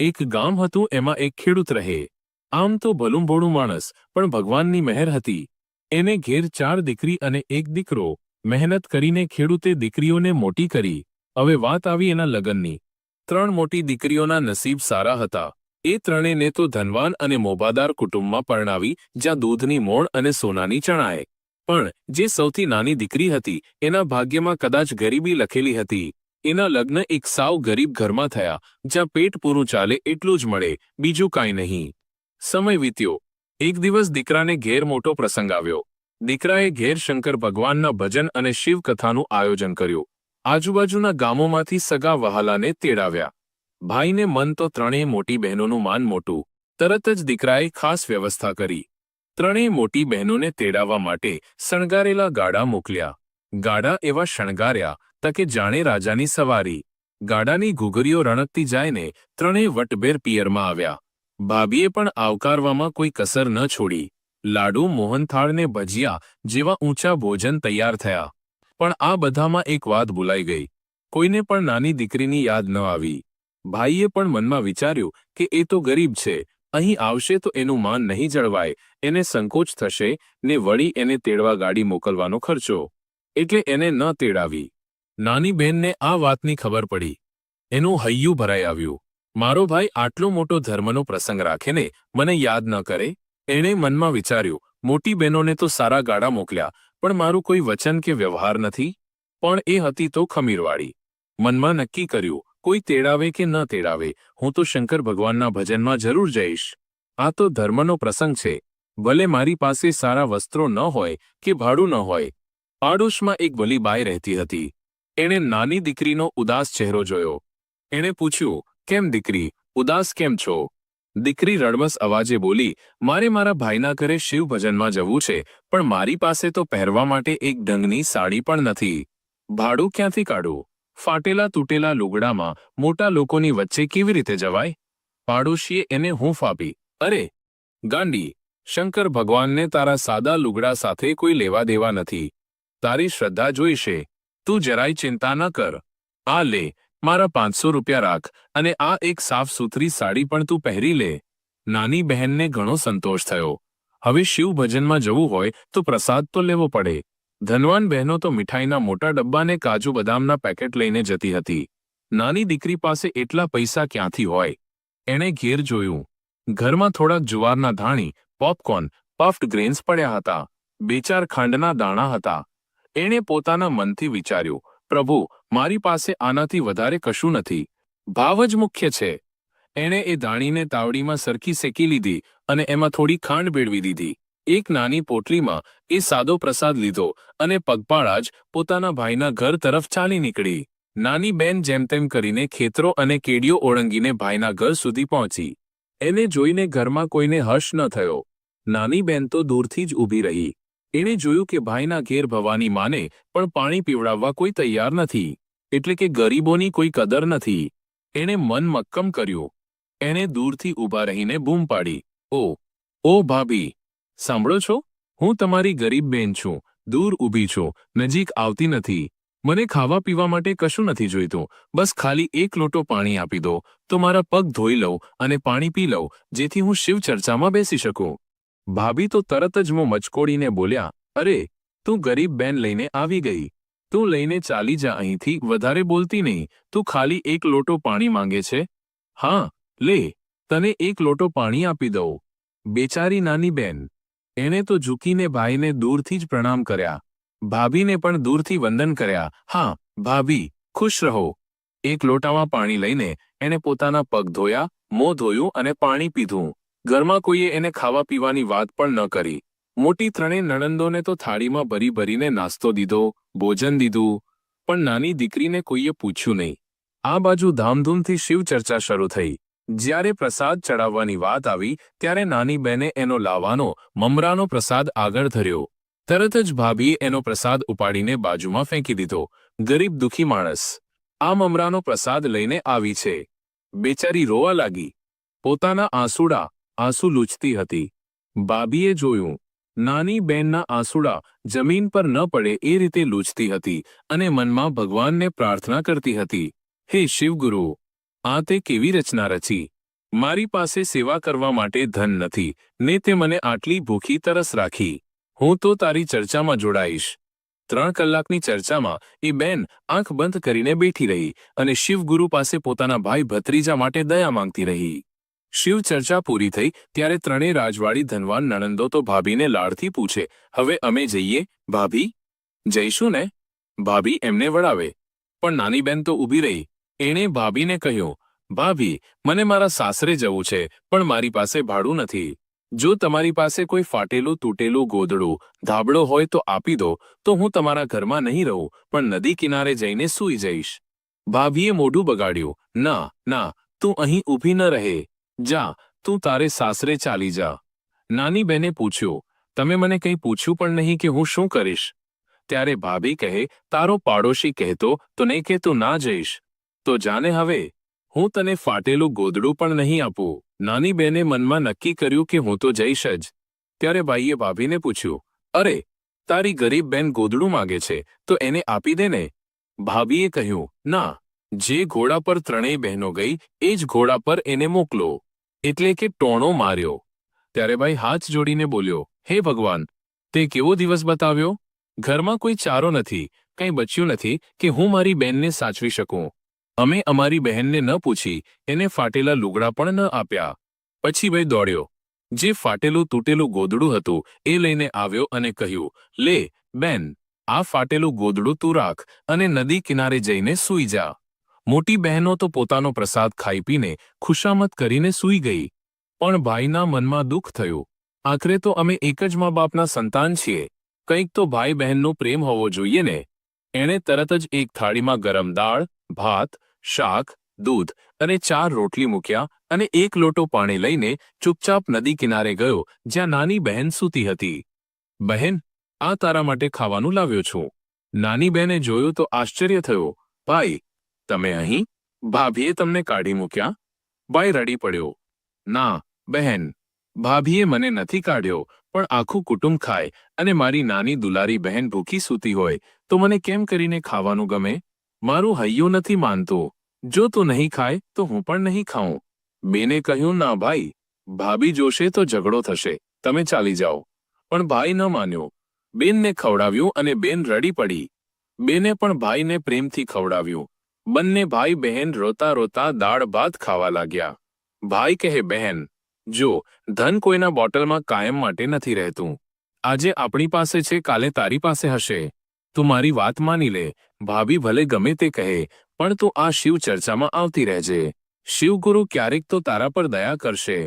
એક ગામ હતું, એમાં એક ખેડૂત રહે. આમ તો ભલું ભોળું માણસ, પણ ભગવાનની મહેર હતી. એને ઘેર 4 દીકરી અને એક દીકરો. મહેનત કરીને ખેડૂતે દીકરીઓને મોટી કરી. હવે વાત આવી એના લગ્નની. 3 મોટી દીકરીઓના નસીબ સારા હતા. એ ત્રણેયને તો ધનવાન અને મોભાદાર કુટુંબમાં પરણાવી, જ્યાં દૂધની મોણ અને સોનાની ચણાએ. પણ જે સૌથી નાની દીકરી હતી, એના ભાગ્યમાં કદાચ ગરીબી લખેલી હતી. એના લગ્ન એક સાવ ગરીબ ઘરમાં થયા, જ્યાં પેટ પૂરું ચાલે એટલું જ મળે, બીજું કાંઈ નહીં. સમય વીત્યો. એક દિવસ દીકરાને ઘેર મોટો પ્રસંગ આવ્યો. દીકરાએ ઘેર શંકર ભગવાનના ભજન અને શિવકથાનું આયોજન કર્યું. આજુબાજુના ગામોમાંથી સગા વહાલાને તેડાવ્યા. ભાઈને મન તો ત્રણેય મોટી બહેનોનું માન મોટું. તરત જ દીકરાએ ખાસ વ્યવસ્થા કરી. ત્રણેય મોટી બહેનોને તેડાવવા માટે શણગારેલા ગાડા મોકલ્યા. ગાડા એવા શણગાર્યા તકે જાણે રાજાની સવારી. ગાડાની ઘૂઘરીઓ રણકતી જાયને ત્રણેય વટભેર પિયરમાં આવ્યા. ભાભીએ પણ આવકારવામાં કોઈ કસર ન છોડી. લાડુ, મોહનથાળ ને ભજીયા જેવા ઊંચા ભોજન તૈયાર થયા. પણ આ બધામાં એક વાત ભૂલાઈ ગઈ. કોઈને પણ નાની દીકરીની યાદ ન આવી. ભાઈએ પણ મનમાં વિચાર્યું કે એ તો ગરીબ છે, અહીં આવશે તો એનું માન નહીં જળવાય, એને સંકોચ થશે ને વળી એને તેડવા ગાડી મોકલવાનો ખર્ચો. એટલે એને ન તેડાવી. નાની બહેનને આ વાતની ખબર પડી. એનું હૈયું ભરાઈ આવ્યું. મારો ભાઈ આટલો મોટો ધર્મનો પ્રસંગ રાખે ને મને યાદ ન કરે. એણે મનમાં વિચાર્યું, મોટી બહેનોને તો સારા ગાડા મોકલ્યા, પણ મારું કોઈ વચન કે વ્યવહાર નથી. પણ એ હતી તો ખમીરવાળી. મનમાં નક્કી કર્યું, કોઈ તેડાવે કે ન તેડાવે, હું તો શંકર ભગવાનના ભજનમાં જરૂર જઈશ. આ તો ધર્મનો પ્રસંગ છે. ભલે મારી પાસે સારા વસ્ત્રો ન હોય કે ભાડું ન હોય. પાડોશમાં એક ભલી બાઈ રહેતી હતી. એણે નાની દીકરીનો ઉદાસ ચહેરો જોયો. એણે પૂછ્યું, કેમ દીકરી, ઉદાસ કેમ છો? દીકરી રડમસ અવાજે બોલી, મારે મારા ભાઈના ઘરે શિવ ભજનમાં જવું છે, પણ મારી પાસે તો પહેરવા માટે એક ઢંગની સાડી પણ નથી. ભાડું ક્યાંથી કાઢું? ફાટેલા તૂટેલા લુગડામાં મોટા લોકોની વચ્ચે કેવી રીતે જવાય? પાડોશીએ એને હૂંફ આપી, અરે ગાંડી, શંકર ભગવાનને તારા સાદા લુગડા સાથે કોઈ લેવા દેવા નથી. તારી શ્રદ્ધા જોઈશે. તું જરાય ચિંતા ન કર. આ લે, મારા 500 રૂપિયા રાખ, અને આ એક સાફ સુથરી સાડી પણ તું પહેરી લે. નાની બહેનને ઘણો સંતોષ થયો. હવે શિવ ભજનમાં જવું હોય તો પ્રસાદ તો લેવો પડે. ધનવાન બહેનો તો મીઠાઈના મોટા ડબ્બાને કાજુ બદામના પેકેટ લઈને જતી હતી. નાની દીકરી પાસે એટલા પૈસા ક્યાંથી હોય? એણે ઘેર જોયું. ઘરમાં થોડાક જુવારના ધાણી, પોપકોર્ન, પફ્ડ ગ્રેન્સ પડ્યા હતા. 2-4 ખાંડના દાણા હતા. એણે પોતાના મનથી વિચાર્યું, પ્રભુ, મારી પાસે આનાથી વધારે કશું નથી. ભાવ જ મુખ્ય છે. એણે એ દાણીને તાવડીમાં સરખી શેકી લીધી અને એમાં થોડી ખાંડ ભેળવી દીધી. એક નાની પોટલીમાં એ સાદો પ્રસાદ લીધો અને પગપાળા જ પોતાના ભાઈના ઘર તરફ ચાલી નીકળી. નાની બેન જેમ તેમ કરીને ખેતરો અને કેડીઓ ઓળંગીને ભાઈના ઘર સુધી પહોંચી. એને જોઈને ઘરમાં કોઈને હર્ષ ન થયો. નાની બેન તો દૂરથી જ ઊભી રહી. એણે જોયું કે ભાઈના ઘેર ભવાની માને પણ પાણી પીવડાવવા કોઈ તૈયાર નથી. એટલે કે ગરીબોની કોઈ કદર નથી. એણે મન મક્કમ કર્યું. એણે દૂરથી ઊભા રહીને બૂમ પાડી, ઓ ભાભી, સાંભળો છો? હું તમારી ગરીબ બેન છું, દૂર ઊભી છું, નજીક આવતી નથી. મને ખાવા પીવા માટે કશું નથી જોઈતું, બસ ખાલી એક લોટો પાણી આપી દો તો મારા પગ ધોઈ લઉં અને પાણી પી લઉં, જેથી હું શિવ ચર્ચામાં બેસી શકું. ભાભી તો તરત જ મોં મચકોડીને બોલ્યા, અરે, તું ગરીબ બેન લઈને આવી ગઈ. તું લઈને ચાલી જા અહીંથી, વધારે બોલતી નહીં. તું ખાલી એક લોટો પાણી માંગે છે? હા, લે, તને એક લોટો પાણી આપી દઉં. બેચારી નાની બેન. એણે તો ઝૂકીને ભાઈને દૂરથી જ પ્રણામ કર્યા. ભાભીને પણ દૂરથી વંદન કર્યા. હા, ભાભી, ખુશ રહો. એક લોટામાં પાણી લઈને એણે પોતાના પગ ધોયા, મોં ધોયું અને પાણી પીધું. ઘરમાં કોઈએ એને ખાવા પીવાની વાત પણ ન કરી. મોટી ત્રણેય નણંદોને તો થાળીમાં ભરી ભરીને નાસ્તો દીધો, ભોજન દીધું, પણ નાની દીકરીને કોઈએ પૂછ્યું નહીં. આ બાજુ ધામધૂમથી શિવ ચર્ચા શરૂ થઈ. જ્યારે પ્રસાદ ચડાવવાની વાત આવી ત્યારે નાની બહેને એનો લાવાનો, મમરાનો પ્રસાદ આગળ ધર્યો. તરત જ ભાભીએ એનો પ્રસાદ ઉપાડીને બાજુમાં ફેંકી દીધો. ગરીબ દુઃખી માણસ આ મમરાનો પ્રસાદ લઈને આવી છે. બેચારી રોવા લાગી. પોતાના આંસુ લૂછતી હતી. ભાભીએ જોયું. નાની બહેનના આંસુડા જમીન પર ન પડે એ રીતે લૂછતી હતી અને મનમાં ભગવાનને પ્રાર્થના કરતી હતી, હે શિવગુરુ, આ તે કેવી રચના રચી? મારી પાસે સેવા કરવા માટે ધન નથી ને તે મને આટલી ભૂખી તરસ રાખી. હું તો તારી ચર્ચામાં જોડાઈશ. 3 કલાકની ચર્ચામાં એ બેન આંખ બંધ કરીને બેઠી રહી અને શિવગુરુ પાસે પોતાના ભાઈ ભત્રીજા માટે દયા માંગતી રહી. શિવ ચર્ચા પૂરી થઈ ત્યારે ત્રણેય રાજવાડી ધનવાન નણંદો તો ભાભીને લાડથી પૂછે, હવે અમે જઈએ ભાભી? જઈશું ને? ભાભી એમને વળાવે. પણ નાની બેન તો ઊભી રહી. એણે ભાભીને કહ્યું, ભાભી, મને મારા સાસરે જવું છે પણ મારી પાસે ભાડું નથી. જો તમારી પાસે કોઈ ફાટેલું તૂટેલું ગોદડું ધાબળો હોય તો આપી દો તો હું તમારા ઘરમાં નહીં રહું પણ નદી કિનારે જઈને સૂઈ જઈશ. ભાભીએ મોઢું બગાડ્યું. ના ના, તું અહીં ઊભી ન રહે. જા, તું તારે સાસરે ચાલી જા. નાની બેને પૂછ્યું, તમે મને કંઈ પૂછ્યું પણ નહીં કે હું શું કરીશ? ત્યારે ભાભી કહે, તારો પાડોશી કહેતો તો નહીં કે તું ના જઈશ. તો જાને હવે, હું તને ફાટેલું ગોદડું પણ નહીં આપું. નાની બેને મનમાં નક્કી કર્યું કે હું તો જઈશ જ. ત્યારે ભાઈએ ભાભીને પૂછ્યું, અરે, તારી ગરીબ બેન ગોદડું માગે છે તો એને આપી દે ને. ભાભીએ કહ્યું, ના, જે ઘોડા પર ત્રણેય બહેનો ગઈ એ જ ઘોડા પર એને મોકલો. એટલે કે ટોણો માર્યો. ત્યારે ભાઈ હાથ જોડીને બોલ્યો, હે ભગવાન, તે કેવો દિવસ બતાવ્યો? ઘરમાં કોઈ ચારો નથી, કંઈ બચ્યું નથી કે હું મારી બહેનને સાચવી શકું. અમે અમારી બહેનને ન પૂછી એને ફાટેલા લુગડા પણ ન આપ્યા. પછી ભાઈ દોડ્યો. જે ફાટેલું તૂટેલું ગોદડું હતું એ લઈને આવ્યો અને કહ્યું, લે બેન, આ ફાટેલું ગોદડું તું રાખ અને નદી કિનારે જઈને સૂઈ જા. મોટી બહેનો તો પોતાનો પ્રસાદ ખાઈ પીને ખુશામત કરીને સૂઈ ગઈ. પણ ભાઈના મનમાં દુઃખ થયું. આખરે તો અમે એક જ મા બાપના સંતાન છીએ, કંઈક તો ભાઈ બહેનનો પ્રેમ હોવો જોઈએ ને. એણે તરત જ એક થાળીમાં ગરમ દાળ, ભાત, શાક, દૂધ અને 4 રોટલી મૂક્યા અને 1 લોટો પાણી લઈને ચૂપચાપ નદી કિનારે ગયો જ્યાં નાની બહેન સૂતી હતી. બહેન, આ તારા માટે ખાવાનું લાવ્યો છું. નાની બહેને જોયું તો આશ્ચર્ય થયું. ભાઈ, તમે અહીં? ભાભીએ તમને કાઢી મૂક્યા? ભાઈ રડી પડ્યો. ના બહેન, ભાભીએ મને નથી કાઢ્યો, પણ આખું કુટુંબ ખાય અને મારી નાની દુલારી બહેન ભૂખી સૂતી હોય તો મને કેમ કરીને ખાવાનું ગમે? મારું હૈયું નથી માનતું. જો તું નહીં ખાય તો હું પણ નહીં ખાઉં. બેને કહ્યું, ના ભાઈ, ભાભી જોશે તો ઝઘડો થશે, તમે ચાલી જાઓ. પણ ભાઈ ન માન્યો. બેનને ખવડાવ્યું અને બેન રડી પડી. બેને પણ ભાઈને પ્રેમથી ખવડાવ્યું. બંને ભાઈ બહેન રોતા રોતા દાળ ભાત ખાવા લાગ્યા. ભાઈ કહે, બહેન, જો ધન કોઈના બોટલમાં કાયમ માટે નથી રહેતું. આજે આપણી પાસે છે, કાલે તારી પાસે હશે. તું મારી વાત માની લે. ભાભી ભલે ગમે તે કહે, પણ તું આ શિવ ચર્ચામાં આવતી રહેજે. શિવગુરુ ક્યારેક તો તારા પર દયા કરશે.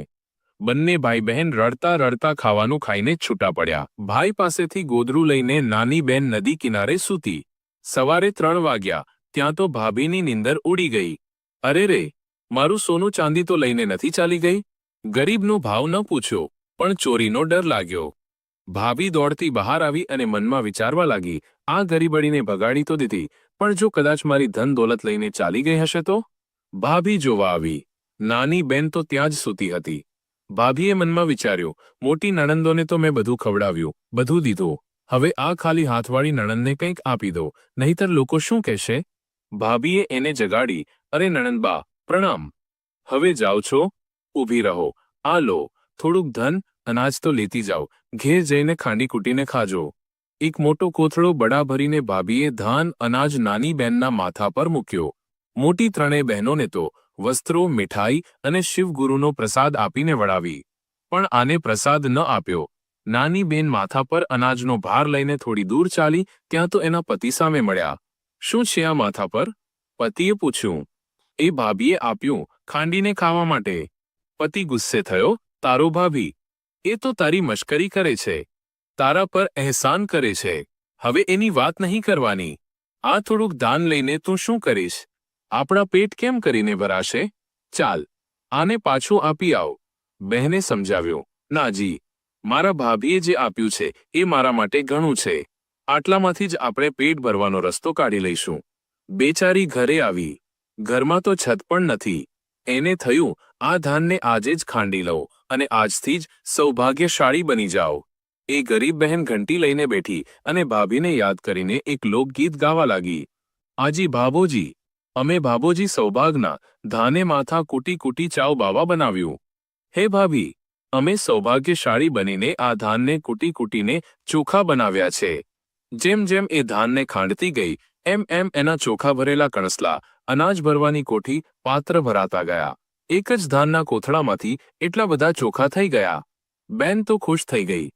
બંને ભાઈ બહેન રડતા રડતા ખાવાનું ખાઈને છૂટા પડ્યા. ભાઈ પાસેથી ગોદડું લઈને નાની બેન નદી કિનારે સૂતી. સવારે 3 વાગ્યા ત્યાં તો ભાભીની નીંદર ઉડી ગઈ. અરે રે, મારું સોનું ચાંદી તો લઈને નથી ચાલી ગઈ? ગરીબનો ભાવ ન પૂછ્યો, પણ ચોરીનો ડર લાગ્યો. ભાભી દોડતી બહાર આવી અને મનમાં વિચારવા લાગી, આ ગરીબડીને ભગાડી તો દીધી, પણ જો કદાચ મારી ધન દોલત લઈને ચાલી ગઈ હશે તો? ભાભી જોવા આવી. નાની બેન તો ત્યાં જ સૂતી હતી. ભાભીએ મનમાં વિચાર્યું, મોટી નણંદોને તો મેં બધું ખવડાવ્યું, બધું દીધું. હવે આ ખાલી હાથવાળી નણંદને કંઈક આપી દો, નહીંતર લોકો શું કહેશે? ભાભીએ એને જગાડી. અરે નણંદબા, પ્રણામ. હવે જાઓ છો? ઊભી રહો. આ લો, થોડુંક ધન અનાજ તો લેતી જાઓ. ઘેર જઈને ખાંડી કૂટીને ખાજો. એક મોટો કોથળો બડા ભરીને ભાભીએ ધાન અનાજ નાની બહેનના માથા પર મૂક્યો. મોટી ત્રણેય બહેનોને તો વસ્ત્રો, મીઠાઈ અને શિવગુરુનો પ્રસાદ આપીને વળાવી. પણ આને પ્રસાદ ન આપ્યો. નાની બેન માથા પર અનાજનો ભાર લઈને થોડી દૂર ચાલી ત્યાં તો એના પતિ સામે મળ્યા. શું છે આ માથા પર? પતિએ પૂછ્યું. એ ભાભીએ આપ્યું, ખાંડીને ખાવા માટે. પતિ ગુસ્સે થયો. તારો ભાભી? એ તો તારી મશ્કરી કરે છે, તારા પર અહેસાન કરે છે. હવે એની વાત નહીં કરવાની. આ થોડુંક દાન લઈને તું શું કરીશ? આપણા પેટ કેમ કરીને ભરાશે? ચાલ, આને પાછું આપી આવ. બહેને સમજાવ્યો. નાજી, મારા ભાભીએ જે આપ્યું છે એ મારા માટે ઘણું છે. આટલામાંથી જ આપણે પેટ ભરવાનો રસ્તો કાઢી લઈશું. બેચારી ઘરે આવી. ઘરમાં તો છત પણ નથી. એને થયું, આ ધાનને આજે જ ખાંડી લઉં અને આજથી જ સૌભાગ્યશાળી બની જાઓ. એ ગરીબ બહેન ઘંટી લઈને બેઠી અને ભાભીને યાદ કરીને એક લોકગીત ગાવા લાગી. આજી ભાભોજી, અમે ભાભોજી સૌભાગના ધાને માથા કૂટી કૂટી ચાવ બાવા બનાવ્યું. હે ભાભી, અમે સૌભાગ્યશાળી બનીને આ ધાનને કૂટી કૂટીને ચોખા બનાવ્યા છે. જેમ જેમ એ ધાનને ખાંડતી ગઈ એમ એમ એના ચોખા ભરેલા કણસલા, અનાજ ભરવાની કોઠી, પાત્ર ભરાતા ગયા. એક જ ધાનના કોથળામાંથી એટલા બધા ચોખા થઈ ગયા. બેન તો ખુશ થઈ ગઈ.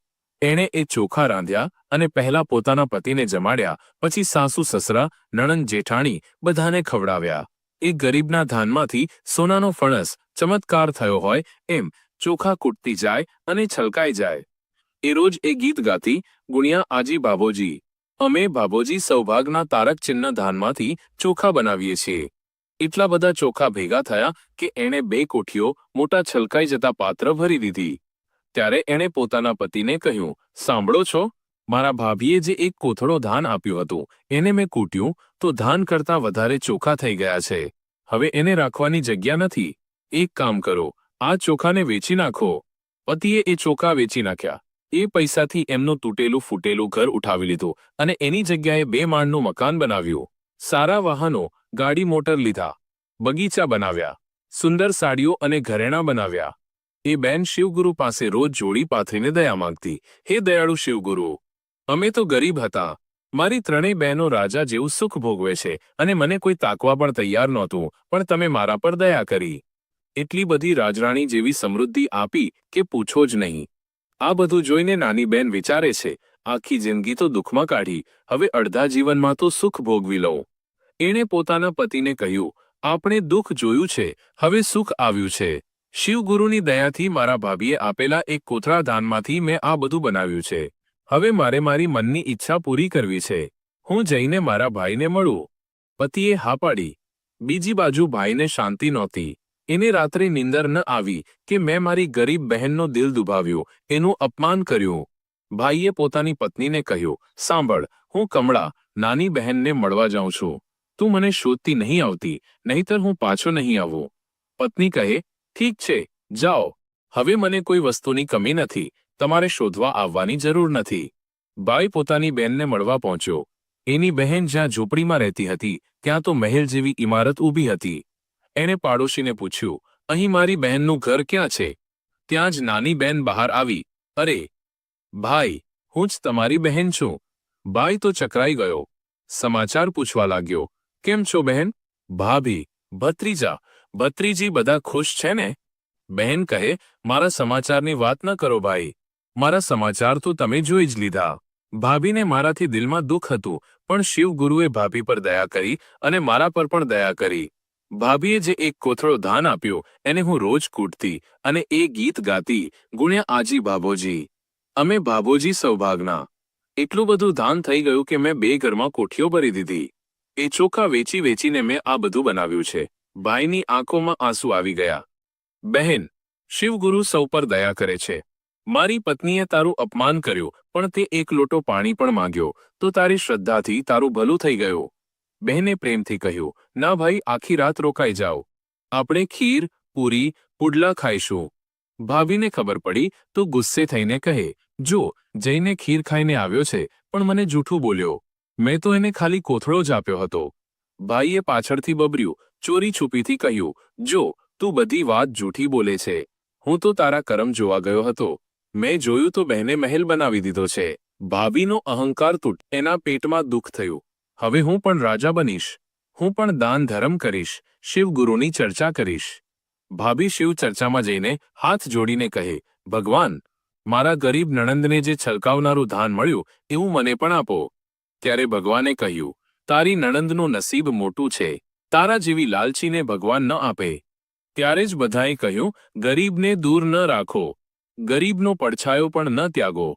એણે એ ચોખા રાંધ્યા અને પહેલા પોતાના પતિને જમાડ્યા, પછી સાસુ સસરા, નણંદ જેઠાણી બધાને ખવડાવ્યા. એ ગરીબના ધાનમાંથી સોનાનો ફણસ ચમત્કાર થયો હોય એમ ચોખા કૂટતી જાય અને છલકાઈ જાય. એ રોજ એ ગીત ગાતી, ગુણ્યા આજી ભાભોજી, અમે ભાભોજી સૌભાગના તારક ચિહ્ન ધાનમાંથી ચોખા બનાવીએ છીએ. એટલા બધા ચોખા ભેગા થયા કે એણે 2 કોઠીઓ મોટા છલકાઈ જતા પાત્ર ભરી દીધી. ત્યારે એણે પોતાના પતિને કહ્યું, સાંભળો છો, મારા ભાભીએ જે એક કોથળો ધાન આપ્યું હતું એને મેં કૂટ્યું તો ધાન કરતાં વધારે ચોખા થઈ ગયા છે. હવે એને રાખવાની જગ્યા નથી. એક કામ કરો, આ ચોખાને વેચી નાખો. પતિએ એ ચોખા વેચી નાખ્યા. એ પૈસાથી એમનું તૂટેલું ફૂટેલું ઘર ઉઠાવી લીધું અને એની જગ્યાએ 2 માળનું મકાન બનાવ્યું. સારા વાહનો, ગાડી મોટર લીધા, બગીચા બનાવ્યા, સુંદર સાડીઓ અને ઘરેણાં બનાવ્યા. એ બેન શિવગુરુ પાસે રોજ જોડી પાથરીને દયા માંગતી, હે દયાળુ શિવગુરુ, અમે તો ગરીબ હતા. મારી 3 બહેનો રાજા જેવું સુખ ભોગવે છે અને મને કોઈ તાકવા પણ તૈયાર નહોતું, પણ તમે મારા પર દયા કરી. એટલી બધી રાજરાણી જેવી સમૃદ્ધિ આપી કે પૂછો જ નહીં. આ બધું જોઈને નાની બેન વિચારે છે, આખી જિંદગી તો દુઃખમાં કાઢી, હવે અડધા જીવનમાં તો સુખ ભોગવી લઉં. એણે પોતાના પતિને કહ્યું, આપણે દુઃખ જોયું છે, હવે સુખ આવ્યું છે. શિવગુરુની દયાથી મારા ભાભીએ આપેલા એક કોથળા ધાનમાંથી મેં આ બધું બનાવ્યું છે. હવે મારે મારી મનની ઈચ્છા પૂરી કરવી છે. હું જઈને મારા ભાઈને મળું. પતિએ હા પાડી. બીજી બાજુ ભાઈને શાંતિ નહોતી. એને રાત્રે નીંદર ન આવી કે મેં મારી ગરીબ બહેનનો દિલ દુભાવ્યો, એનું અપમાન કર્યું. ભાઈએ પોતાની પત્નીને કહ્યું, સાંભળ, હું કમળા નાની બહેનને મળવા જાઉં છું. તું મને શોધતી નહીં આવતી, નહીંતર હું પાછો નહીં આવું. પત્ની કહે, ઠીક છે, જાઓ. હવે મને કોઈ વસ્તુની કમી નથી, તમારે શોધવા આવવાની જરૂર નથી. ભાઈ પોતાની બહેનને મળવા પહોંચ્યો. એની બહેન જ્યાં ઝૂંપડીમાં રહેતી હતી ત્યાં તો મહેલ જેવી ઇમારત ઊભી હતી. એણે પાડોશીને પૂછ્યું, અહીં મારી બહેનનું ઘર ક્યાં છે? ત્યાં જ નાની બહેન બહાર આવી, અરે ભાઈ, હું જ તમારી બહેન છું. ભાઈ તો ચકરાઈ ગયો. સમાચાર પૂછવા લાગ્યો, કેમ છો બહેન? ભાભી, ભત્રીજા, ભત્રીજી બધા ખુશ છે ને? બહેન કહે, મારા સમાચારની વાત ન કરો ભાઈ, મારા સમાચાર તો તમે જોઈ જ લીધા. ભાભીને મારાથી દિલમાં દુઃખ હતું, પણ શિવગુરુએ ભાભી પર દયા કરી અને મારા પર પણ દયા કરી. ભાભીએ જે એક કોથળો ધાન આપ્યો એને હું રોજ કૂટતી અને એ ગીત ગાતી, ગુણ્યા આજી ભાભોજી, અમે ભાભોજી સૌભાગના. એટલું બધું ધાન થઈ ગયું કે મેં 2 ઘરમાં કોઠીઓ ભરી દીધી. એ ચોખા વેચી વેચીને મેં આ બધું બનાવ્યું છે. ભાઈની આંખોમાં આંસુ આવી ગયા. બહેન, શિવગુરુ સૌ પર દયા કરે છે. મારી પત્નીએ તારું અપમાન કર્યું, પણ તે 1 લોટો પાણી પણ માંગ્યો તો તારી શ્રદ્ધાથી તારું ભલું થઈ ગયું. બહેને પ્રેમથી કહ્યું, ના ભાઈ, આખી રાત રોકાઈ જાઓ. આપણે ખીર, પૂરી, પુડલા ખાઈશું. ભાભીને ખબર પડી તો ગુસ્સે થઈને કહે, જો જઈને ખીર ખાઈને આવ્યો છે પણ મને જૂઠું બોલ્યો. મેં તો એને ખાલી કોથળો જ આપ્યો હતો. ભાઈએ પાછળથી બબર્યું, ચોરી છુપીથી કહ્યું, જો તું બધી વાત જૂઠી બોલે છે. હું તો તારા કરમ જોવા ગયો હતો. મેં જોયું તો બહેને મહેલ બનાવી દીધો છે. ભાભીનો અહંકાર તૂટ, એના પેટમાં દુઃખ થયું. હવે હું પણ રાજા બનીશ. હું પણ દાન ધર્મ કરીશ, શિવગુરુની ચર્ચા કરીશ. ભાભી શિવ ચર્ચામાં જઈને હાથ જોડીને કહે, ભગવાન, મારા ગરીબ નણંદને જે છલકાવનારું ધાન મળ્યું એવું મને પણ આપો. ત્યારે ભગવાને કહ્યું, તારી નણંદનું નસીબ મોટું છે, તારા જેવી લાલચીને ભગવાન ન આપે. ત્યારે જ બધાએ કહ્યું, ગરીબને દૂર ન રાખો, ગરીબનો પડછાયો પણ ન ત્યાગો.